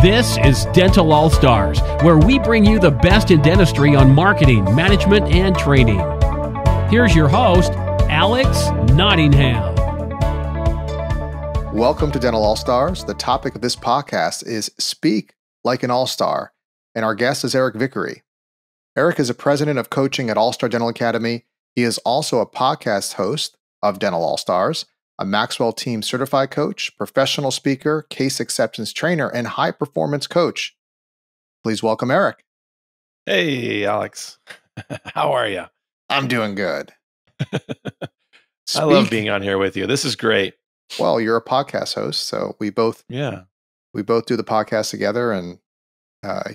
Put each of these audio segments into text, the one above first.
This is Dental All-Stars, where we bring you the best in dentistry on marketing, management, and training. Here's your host, Alex Nottingham. Welcome to Dental All-Stars. The topic of this podcast is Speak Like an All-Star, and our guest is Eric Vickery. Eric is a president of coaching at All-Star Dental Academy. He is also a podcast host of Dental All-Stars, a Maxwell Team certified coach, professional speaker, case acceptance trainer, and high-performance coach. Please welcome Eric. Hey, Alex. How are you? I'm doing good. I love being on here with you. This is great. Well, you're a podcast host, so we both do the podcast together, and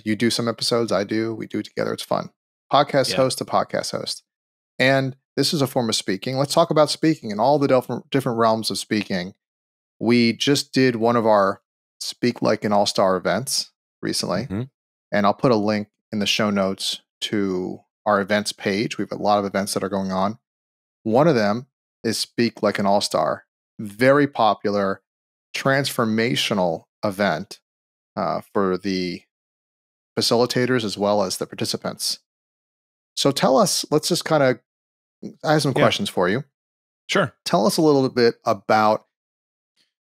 you do some episodes, I do, we do it together. It's fun. Podcast host to podcast host. And this is a form of speaking. Let's talk about speaking and all the different realms of speaking. We just did one of our Speak Like an All-Star events recently, and I'll put a link in the show notes to our events page. We have a lot of events that are going on. One of them is Speak Like an All-Star. Very popular, transformational event for the facilitators as well as the participants. So tell us, let's just kind of, I have some questions for you. Sure. Tell us a little bit about,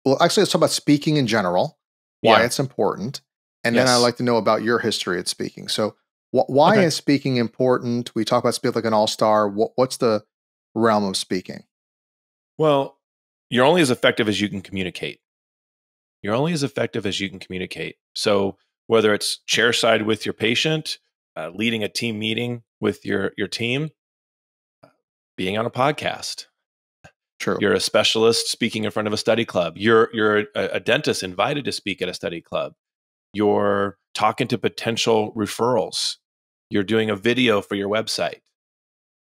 well, actually, let's talk about speaking in general, why it's important. And then I'd like to know about your history at speaking. So why is speaking important? We talk about Speak Like an All-Star. What's the realm of speaking? Well, you're only as effective as you can communicate. You're only as effective as you can communicate. So whether it's chairside with your patient, leading a team meeting with your team, being on a podcast. True. You're a specialist speaking in front of a study club. You're a dentist invited to speak at a study club. You're talking to potential referrals. You're doing a video for your website.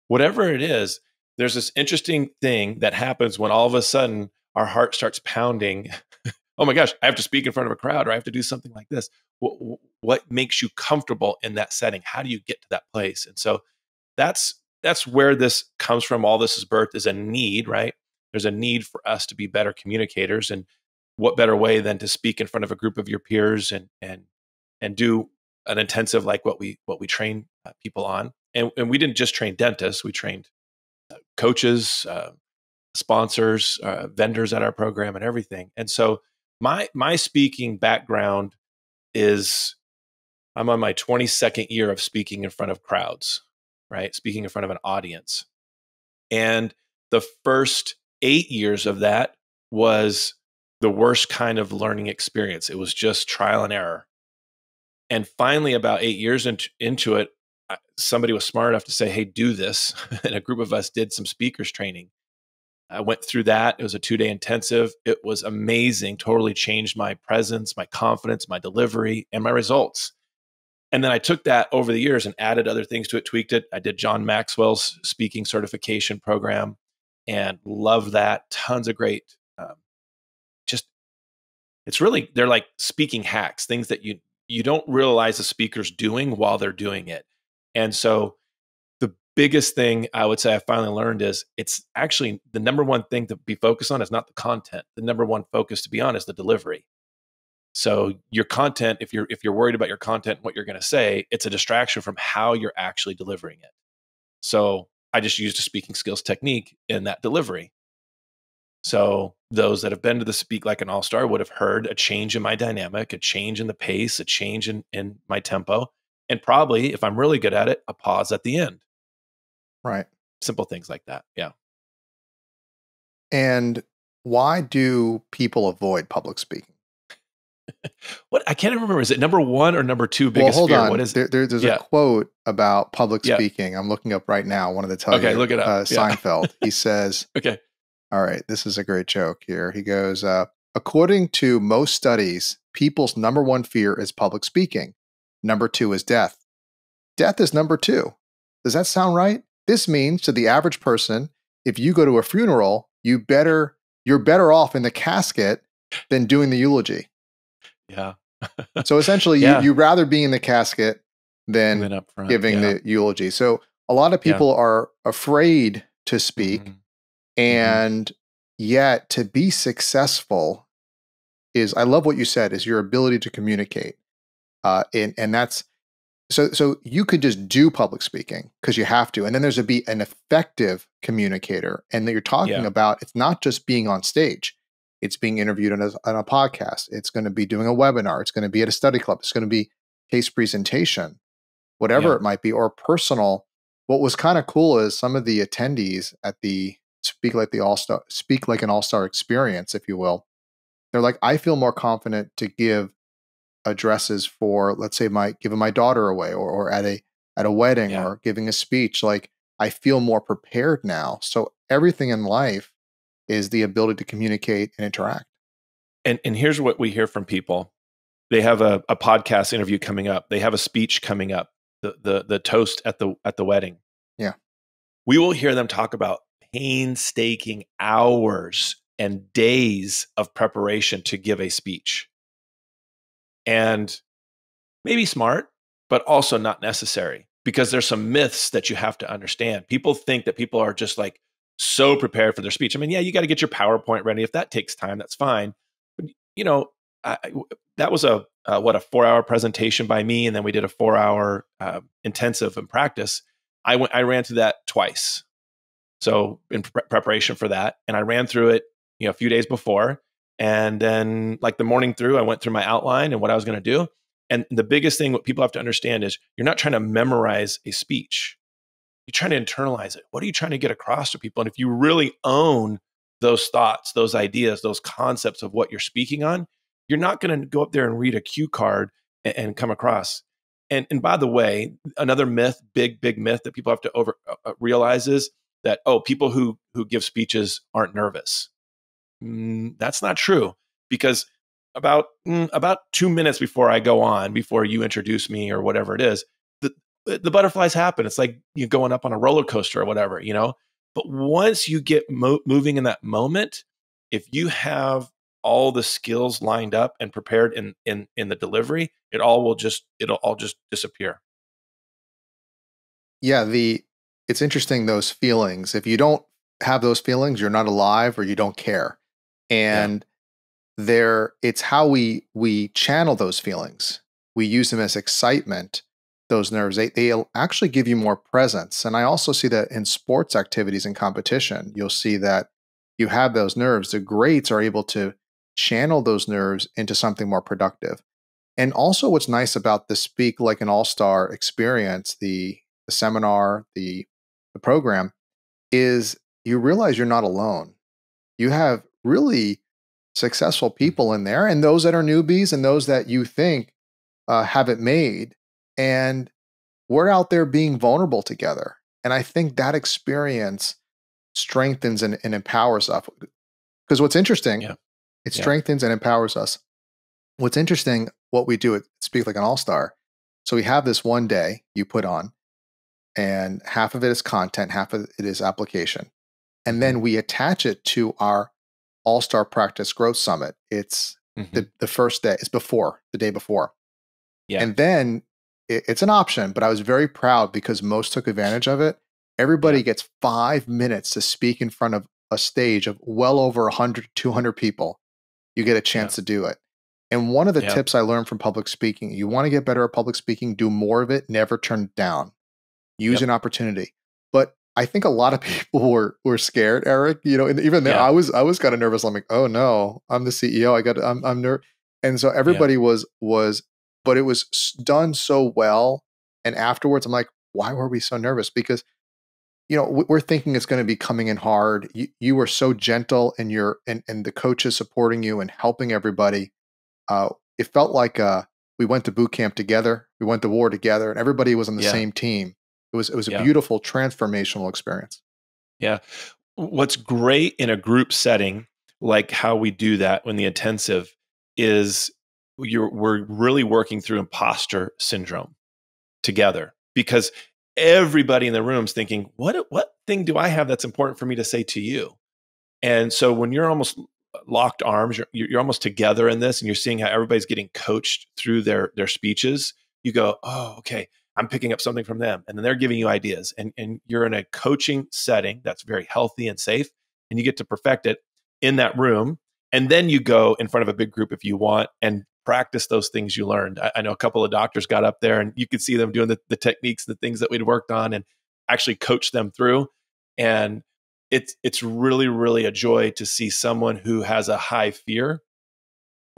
Whatever it is, there's this interesting thing that happens when all of a sudden our heart starts pounding. Oh my gosh, I have to speak in front of a crowd, or I have to do something like this. What makes you comfortable in that setting? How do you get to that place? And so that's where this comes from. All this is birthed is a need, right? There's a need for us to be better communicators. And what better way than to speak in front of a group of your peers and do an intensive like what we train people on. And we didn't just train dentists, we trained coaches, sponsors, vendors at our program and everything. And so my speaking background is I'm on my 22nd year of speaking in front of crowds, right? Speaking in front of an audience. And the first 8 years of that was the worst kind of learning experience. It was just trial and error. And finally, about 8 years into it, somebody was smart enough to say, hey, do this. And a group of us did some speakers training. I went through that. It was a 2-day intensive. It was amazing. Totally changed my presence, my confidence, my delivery, and my results. And then I took that over the years and added other things to it, tweaked it. I did John Maxwell's speaking certification program and loved that. Tons of great, they're like speaking hacks, things that you don't realize the speaker's doing while they're doing it. And so the biggest thing I would say I finally learned is it's actually the number one thing to be focused on is not the content. The number one focus to be on is the delivery. So your content, if you're worried about your content and what you're going to say, it's a distraction from how you're actually delivering it. So I just used a speaking skills technique in that delivery. So those that have been to the Speak Like an All-Star would have heard a change in my dynamic, a change in the pace, a change in my tempo, and probably, if I'm really good at it, a pause at the end. Right. Simple things like that. Yeah. And why do people avoid public speaking? What? I can't remember. Is it number one or number two biggest hold fear? on. What is it? There's a quote about public speaking. I'm looking up right now. I wanted to tell you. Look it up. Seinfeld. He says, all right, this is a great joke here. He goes, according to most studies, people's number one fear is public speaking. Number two is death. Death is number two. Does that sound right? This means to the average person, if you go to a funeral, you're better off in the casket than doing the eulogy. Yeah. So essentially, you'd rather be in the casket than up front, giving the eulogy. So a lot of people are afraid to speak, and yet to be successful is, I love what you said, is your ability to communicate. And that's so you could just do public speaking because you have to, and then there's to be an effective communicator. And that you're talking about, it's not just being on stage; it's being interviewed on a podcast. It's going to be doing a webinar. It's going to be at a study club. It's going to be case presentation, whatever it might be, or personal. What was kind of cool is some of the attendees at the Speak Like an All-Star experience, if you will. They're like, I feel more confident to give addresses for, let's say, giving my daughter away, or at a wedding, or giving a speech. Like, I feel more prepared now. So everything in life is the ability to communicate and interact. And here's what we hear from people. They have a podcast interview coming up. They have a speech coming up. The toast at the wedding. Yeah. We will hear them talk about painstaking hours and days of preparation to give a speech. And maybe smart, but also not necessary, because there's some myths that you have to understand. People think that people are just like so prepared for their speech. I mean, yeah, you got to get your PowerPoint ready. If that takes time, that's fine. But, that was a 4-hour presentation by me, and then we did a 4-hour intensive in practice. I ran through that twice. So in preparation for that, and I ran through it, a few days before. And then like the morning through, I went through my outline and what I was going to do. And the biggest thing, what people have to understand is you're not trying to memorize a speech. You're trying to internalize it. What are you trying to get across to people? And if you really own those thoughts, those ideas, those concepts of what you're speaking on, you're not going to go up there and read a cue card and come across. And by the way, another myth, big myth that people have to realize is that, people who give speeches aren't nervous. That's not true, because about 2 minutes before I go on, before you introduce me or whatever it is, the butterflies happen. It's like you're going up on a roller coaster or whatever, But once you get moving in that moment, if you have all the skills lined up and prepared in the delivery, it'll all just disappear. Yeah, it's interesting, those feelings. If you don't have those feelings, you're not alive, or you don't care. And it's how we channel those feelings. We use them as excitement. Those nerves, they actually give you more presence. And I also see that in sports activities and competition, you'll see that you have those nerves. The greats are able to channel those nerves into something more productive. And also, what's nice about the Speak Like an All-Star experience, the seminar, the program, is you realize you're not alone. You have really successful people in there, and those that are newbies, and those that you think have it made. And we're out there being vulnerable together. And I think that experience strengthens and empowers us. Because what's interesting, it strengthens and empowers us. What's interesting, what we do at Speak Like an All-Star, so we have this one day you put on, and half of it is content, half of it is application. And then we attach it to our All-Star Practice Growth Summit. It's the first day, it's the day before. Yeah. And then it's an option, but I was very proud because most took advantage of it. Everybody gets 5 minutes to speak in front of a stage of well over 100, 200 people. You get a chance to do it. And one of the tips I learned from public speaking, you want to get better at public speaking, do more of it, never turn it down. Use an opportunity. But I think a lot of people were scared, Eric. And even then, I was kind of nervous. I'm like, oh no, I'm the CEO. I'm nervous. And so everybody was, but it was done so well. And afterwards, I'm like, why were we so nervous? Because we're thinking it's going to be coming in hard. You were so gentle, and and the coaches supporting you and helping everybody. It felt like we went to boot camp together. We went to war together, and everybody was on the same team. It was a beautiful transformational experience. Yeah. What's great in a group setting, like how we do that when the intensive, is we're really working through imposter syndrome together, because everybody in the room is thinking, what thing do I have that's important for me to say to you? And so when you're almost locked arms, you're almost together in this, and you're seeing how everybody's getting coached through their speeches, you go, oh, okay, I'm picking up something from them. And then they're giving you ideas, and you're in a coaching setting that's very healthy and safe, and you get to perfect it in that room. And then you go in front of a big group if you want and practice those things you learned. I know a couple of doctors got up there and you could see them doing the techniques, the things that we'd worked on, and actually coach them through. And it's really, really a joy to see someone who has a high fear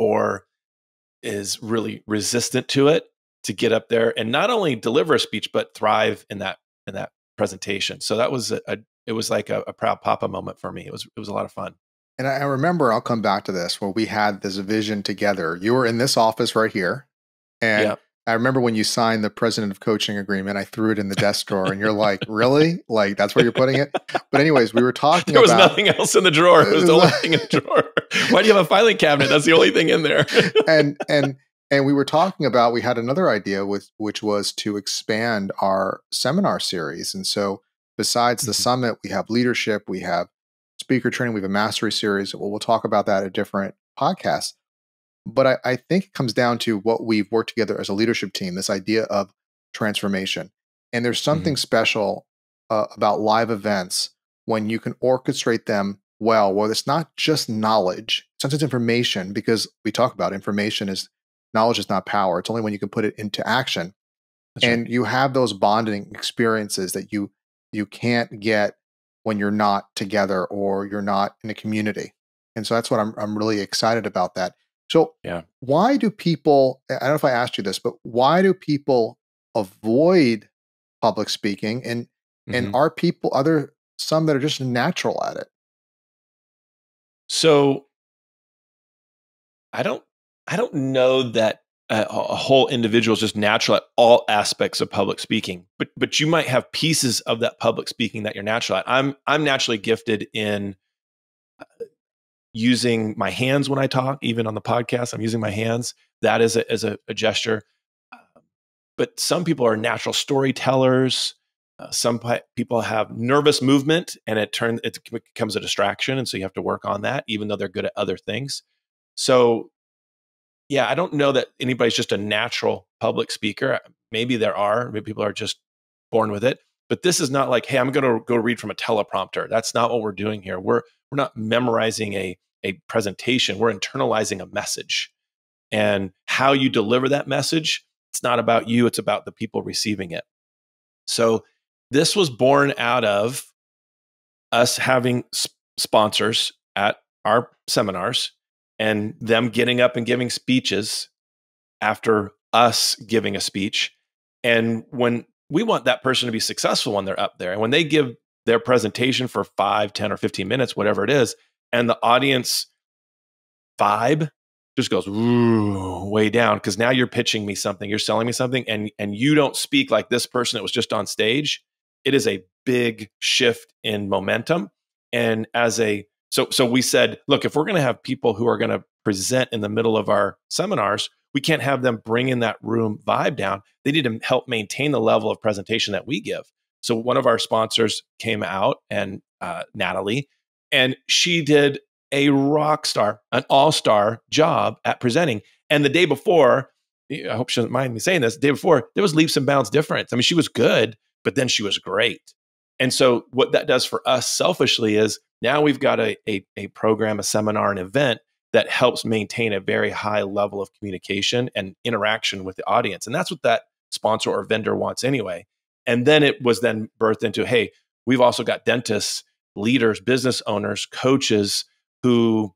or is really resistant to it to get up there and not only deliver a speech, but thrive in that presentation. So that was it was like a proud papa moment for me. It was a lot of fun. And I remember, I'll come back to this, where we had this vision together. You were in this office right here. And Yep. I remember when you signed the president of coaching agreement, I threw it in the desk drawer and you're like, really? Like, that's where you're putting it? But anyways, we were talking There was about— nothing else in the drawer. It was the only thing in the drawer. Why do you have a filing cabinet? That's the only thing in there. and we were talking about, we had another idea which was to expand our seminar series. And so besides the summit, we have leadership, we have speaker training, we have a mastery series. We'll talk about that at different podcasts. But I think it comes down to what we've worked together as a leadership team, this idea of transformation. And there's something special about live events when you can orchestrate them well, where it's not just knowledge, it's not just information, because we talk about knowledge is not power. It's only when you can put it into action. That's and right. You have those bonding experiences that you can't get when you're not together or you're not in a community. And so that's what I'm really excited about that. So why do people, I don't know if I asked you this, but why do people avoid public speaking? And are there some that are just natural at it? So I don't know that a whole individual is just natural at all aspects of public speaking, but you might have pieces of that public speaking that you're natural at. I'm naturally gifted in using my hands when I talk. Even on the podcast, I'm using my hands. That is a gesture. But some people are natural storytellers. Some people have nervous movement, and it becomes a distraction, and so you have to work on that, even though they're good at other things. So, yeah, I don't know that anybody's just a natural public speaker. Maybe there are. Maybe people are just born with it. But this is not like, hey, I'm going to go read from a teleprompter. That's not what we're doing here. We're not memorizing a presentation. We're internalizing a message. And how you deliver that message, it's not about you. It's about the people receiving it. So this was born out of us having sponsors at our seminars and them getting up and giving speeches after us giving a speech. And when we want that person to be successful when they're up there, and when they give their presentation for 5, 10, or 15 minutes, whatever it is, and the audience vibe just goes way down, because now you're pitching me something, you're selling me something, and you don't speak like this person that was just on stage. It is a big shift in momentum. And so we said, look, if we're going to have people who are going to present in the middle of our seminars, we can't have them bring in that room vibe down. They need to help maintain the level of presentation that we give. So one of our sponsors came out, and Natalie, and she did a rock star, an all-star job at presenting. And the day before, I hope she doesn't mind me saying this, the day before, there was leaps and bounds difference. I mean, she was good, but then she was great. And so what that does for us selfishly is now we've got a program, a seminar, an event that helps maintain a very high level of communication and interaction with the audience. And that's what that sponsor or vendor wants anyway. And then it was then birthed into, hey, we've also got dentists, leaders, business owners, coaches who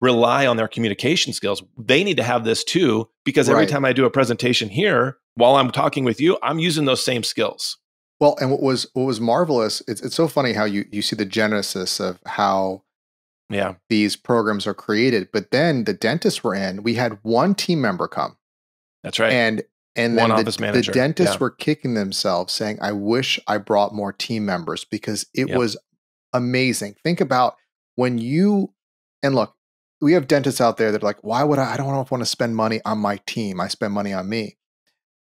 rely on their communication skills. They need to have this too, because every time I do a presentation here, while I'm talking with you, I'm using those same skills. Well, and what was marvelous, it's so funny how you see the genesis of how these programs are created. But then the dentists were in, we had one team member come. That's right. And one then office manager. The dentists were kicking themselves saying, I wish I brought more team members, because it was amazing. Think about when and look, we have dentists out there that are like, why would I don't want to spend money on my team. I spend money on me.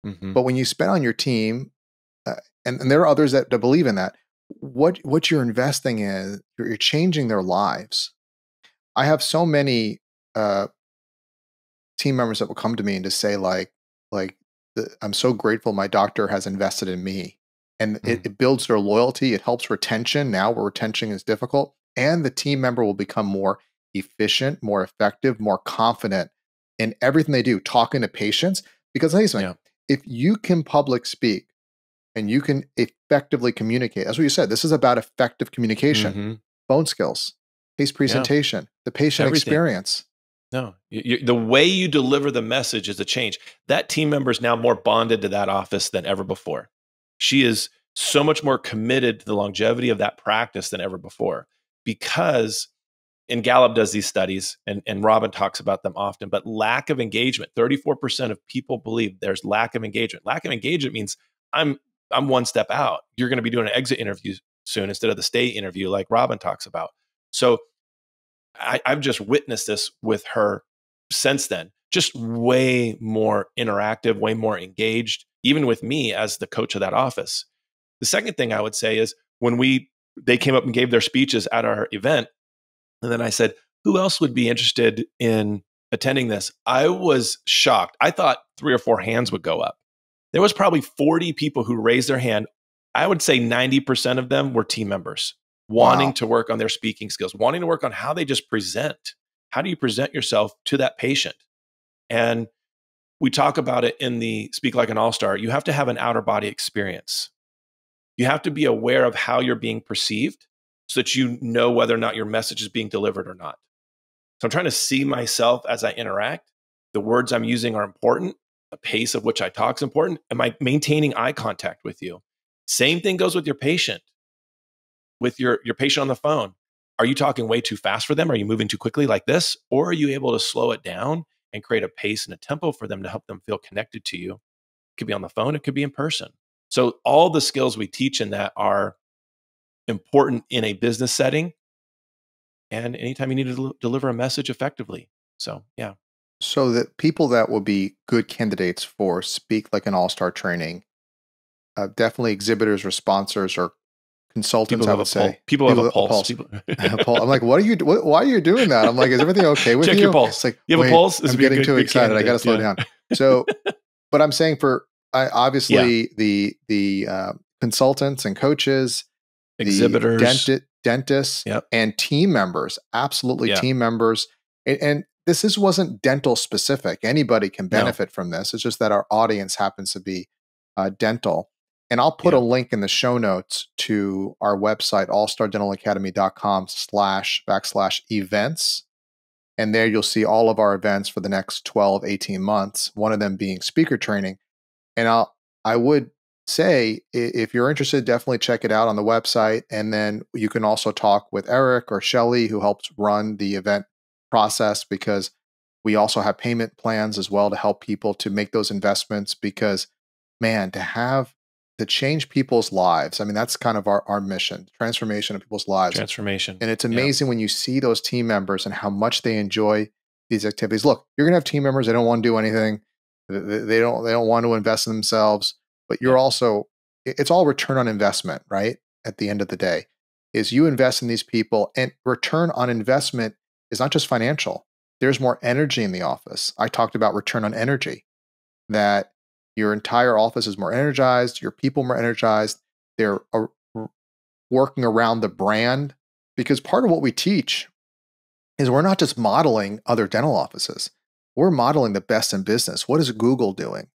But when you spend on your team, and there are others that believe in that, what you're investing in, you're changing their lives. I have so many team members that will come to me and just say I'm so grateful my doctor has invested in me. And it builds their loyalty. It helps retention now where retention is difficult. And the team member will become more efficient, more effective, more confident in everything they do, talking to patients. Because listen, if you can public speak and you can effectively communicate, that's what you said. This is about effective communication, phone skills, case presentation, the patient experience. No, the way you deliver the message is a change. That team member is now more bonded to that office than ever before. She is so much more committed to the longevity of that practice than ever before, because, and Gallup does these studies, and Robin talks about them often, but lack of engagement, 34% of people believe there's lack of engagement. Lack of engagement means I'm one step out. You're going to be doing an exit interview soon instead of the stay interview like Robin talks about. So I've just witnessed this with her since then, just way more interactive, way more engaged, even with me as the coach of that office. The second thing I would say is when they came up and gave their speeches at our event, and then I said, who else would be interested in attending this? I was shocked. I thought 3 or 4 hands would go up. There was probably 40 people who raised their hand. I would say 90% of them were team members wanting to work on their speaking skills, wanting to work on how they just present. How do you present yourself to that patient? And we talk about it in the Speak Like an All-Star. You have to have an outer body experience. You have to be aware of how you're being perceived so that you know whether or not your message is being delivered or not. So I'm trying to see myself as I interact. The words I'm using are important. The pace of which I talk is important. Am I maintaining eye contact with you? Same thing goes with your patient. With your patient on the phone. Are you talking way too fast for them? Are you moving too quickly like this? Or are you able to slow it down and create a pace and a tempo for them to help them feel connected to you? It could be on the phone. It could be in person. So all the skills we teach in that are important in a business setting and anytime you need to deliver a message effectively. So, yeah. So that people that will be good candidates for Speak Like an All-Star training, definitely exhibitors or sponsors or consultants, I would say. People have a pulse. I'm like, why are you doing that? I'm like, is everything okay with you? Check your pulse. It's like, you have a pulse? I'm getting too excited. I got to slow down. So, but I'm saying obviously the consultants and coaches, exhibitors, dentists, and team members, absolutely team members. And this wasn't dental specific. Anybody can benefit from this. It's just that our audience happens to be dental. And I'll put a link in the show notes to our website, allstardentalacademy.com/events. And there you'll see all of our events for the next 12, 18 months, one of them being speaker training. And I would say, if you're interested, definitely check it out on the website. And then you can also talk with Eric or Shelly, who helps run the event process, because we also have payment plans as well to help people to make those investments. Because, man, to change people's lives. I mean, that's kind of our mission, transformation of people's lives. Transformation. And it's amazing when you see those team members and how much they enjoy these activities. Look, you're going to have team members, they don't want to do anything. They don't want to invest in themselves, but you're also, it's all return on investment, right? At the end of the day, is you invest in these people, and return on investment is not just financial. There's more energy in the office. I talked about return on energy, that your entire office is more energized, your people more energized, they're working around the brand. Because part of what we teach is we're not just modeling other dental offices. We're modeling the best in business. What is Google doing?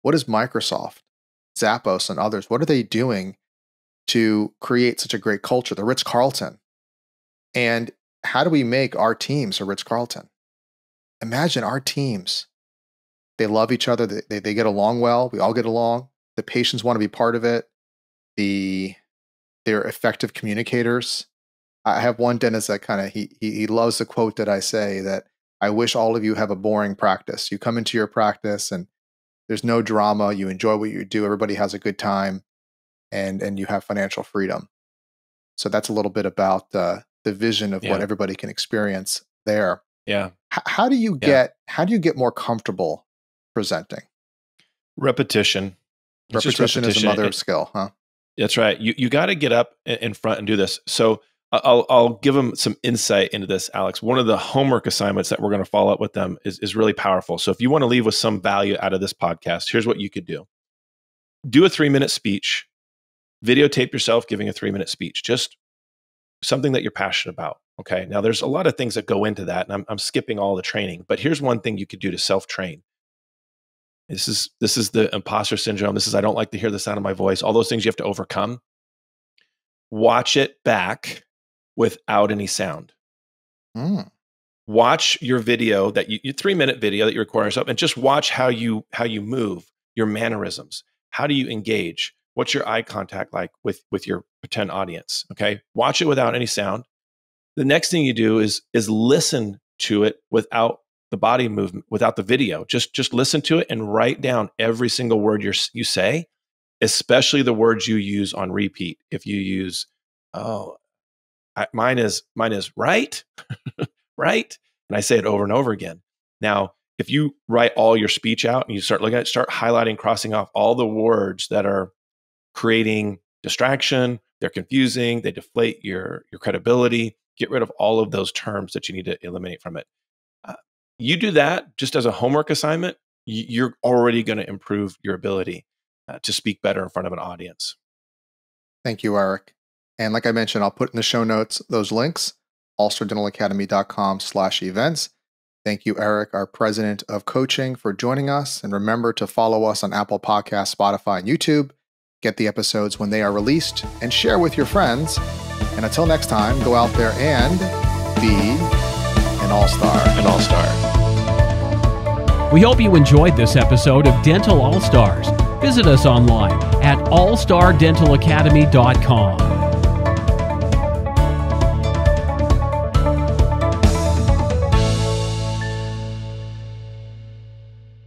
What is Microsoft, Zappos, and others? What are they doing to create such a great culture? The Ritz-Carlton. And how do we make our teams a Ritz-Carlton? Imagine our teams. They love each other. They get along well. We all get along. The patients want to be part of it. They're effective communicators. I have one dentist that kind of, he loves the quote that I say, that I wish all of you have a boring practice. You come into your practice and there's no drama. You enjoy what you do. Everybody has a good time, and you have financial freedom. So that's a little bit about the vision of what everybody can experience there. Yeah. How do you get more comfortable presenting? Repetition. Repetition is a mother of skill, huh? That's right. You got to get up in front and do this. So I'll give them some insight into this, Alex. One of the homework assignments that we're going to follow up with them is really powerful. So if you want to leave with some value out of this podcast, here's what you could do. Do a 3-minute speech. Videotape yourself giving a 3-minute speech. Just something that you're passionate about. Okay. Now there's a lot of things that go into that, and I'm skipping all the training, but here's one thing you could do to self-train. This is the imposter syndrome. This is, I don't like to hear the sound of my voice. All those things you have to overcome. Watch it back without any sound. Watch your video your 3-minute video that you record yourself, and just watch how you move, your mannerisms. How do you engage? What's your eye contact like with your pretend audience? Okay. Watch it without any sound. The next thing you do is listen to it without the body movement, without the video. Just listen to it and write down every single word you say, especially the words you use on repeat. If you use, mine is right, right, and I say it over and over again. Now, if you write all your speech out and you start looking at it, start highlighting, crossing off all the words that are creating distraction, they're confusing, they deflate your credibility. Get rid of all of those terms that you need to eliminate from it. You do that just as a homework assignment, you're already going to improve your ability to speak better in front of an audience. Thank you, Eric. And like I mentioned, I'll put in the show notes those links, allstardentalacademy.com/events. Thank you, Eric, our president of coaching, for joining us. And remember to follow us on Apple Podcasts, Spotify, and YouTube. Get the episodes when they are released and share with your friends. And until next time, go out there and be an all-star. An all-star. We hope you enjoyed this episode of Dental All-Stars. Visit us online at allstardentalacademy.com.